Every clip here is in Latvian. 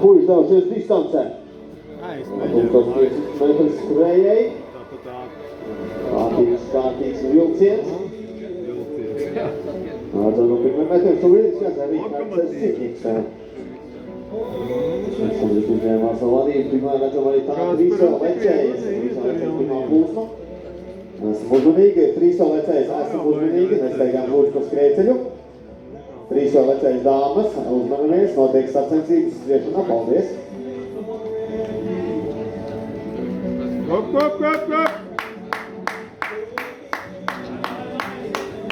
kurš devušies distancē. Aizmēģinām. Metrs skrējēji. Kārtīgs vilciens. Redzam, no pirmiem metriem šo vilciens jāsaka Rihards Sitniks. Esam uzņēmās savu vadību, pirmā redzam arī tā trīso lecējas. Trīso lecējas pirmā plūsma. Esam uzmanīgi, trīso lecējas esam uzmanīgi, nesteigām lūdzu pa skrējceļu. Trīso lecējas dāmas, uzmanamies, notiek sacensības skriešanā, paldies.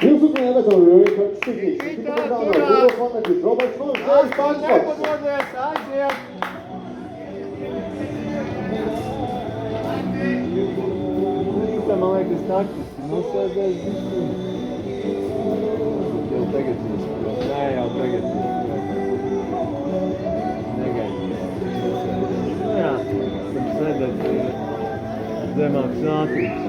Jūs uzmanījāt esam Rihards Sitniks. Roberts Fonds, Aiziet! Man liekas, taktiski nosēdēs visu. Jau tagad izspēlēt. Nē, jau tagad izspēlēt. Negaidīt. Jā, tam sēdēt zemāks ātrums.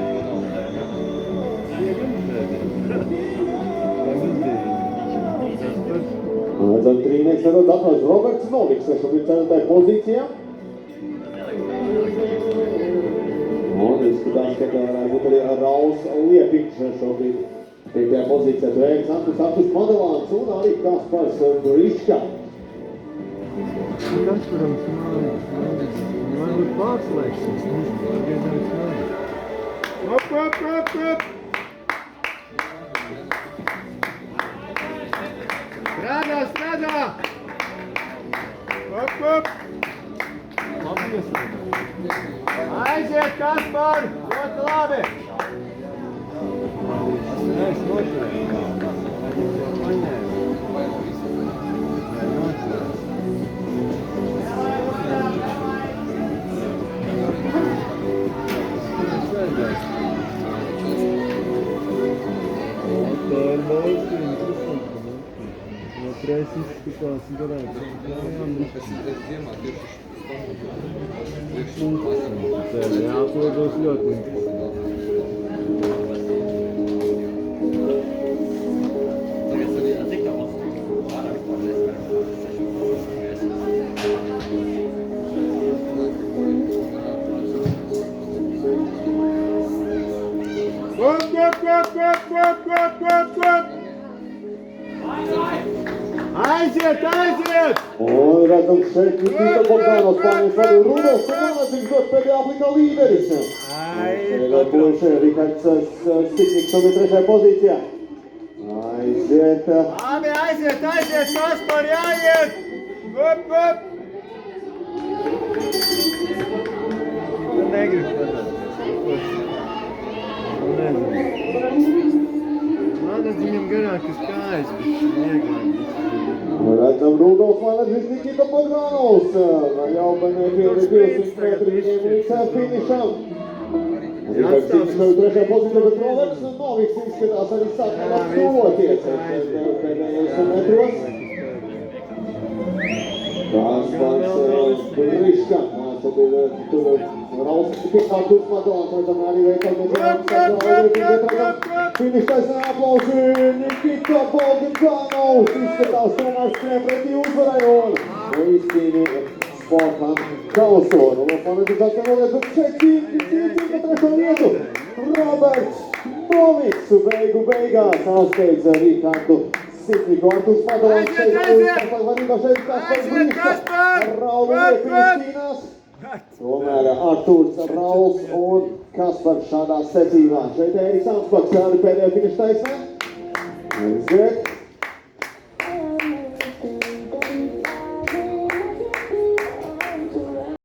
Redzam, trīnieks vedot atvērs Roberts Noviks, kas šobrīd ceturtajā pozīcijā. Un izskatās, ka varētu būt arī Rauls Liepiņš šobrīd piektajā pozīcijā. Tur Ēriks Antus Modelāns un arī Kaspars Riška. Kasparam smājas, varbūt pārslēgsies, pagaidām smājas. Op! Strādā! Op! Labi iestrādā. Aiziet, Kaspar! Ļoti labi! Es nošķirēju. Tā ir balsi, interesanti. Otrais izskatās garāks. Jā, to būs ļoti interesanti. Aiziet! Un redzam, šeit Nikita Bogdanovs Spānijas vadu Rudolfs Komanācīgs dot pēdējā aplikā līderis. Rihards Sitniks šobrīd trešajā pozīcijā. Aiziet! Labi, aiziet, Kaspar, jāiet! Op! Tu negribi padāties. Nezinu. Man viņam garākas kājas, bet vieglāk. Redzam, Rudolfs Komanācīgs Nikita Bogdanovs. Jau divas metri viņiem līdz finišam. Rihards Sitniks šobrīd trešajā pozīcijā, bet Roberts Noviks izskatās arī sākam attuvoties pēdējos metros. Kaspars Riška. Tur Rauls Pikatus Madons, redzam, arī finištaisnē aplausi Nikita Bogdanovs. Izskatās tomēr skrien pretī uzvarai un izcīnīja Sportman Kausonu. Fanatizāts, ka noliet, bet šeit cīnīja trešo vietu. Roberts Noviks beigās apsteidza Rihardu Sitniku. Arturs Madons šeit vadībā šeit Kaspars Riška. Raulu Liepiņš cīnās. Tomēr Arturs, Rauls un Kaspars šādā secībā. Šeit Ēriks Anspaks arī pēdējā finištaisnē. Aiziet!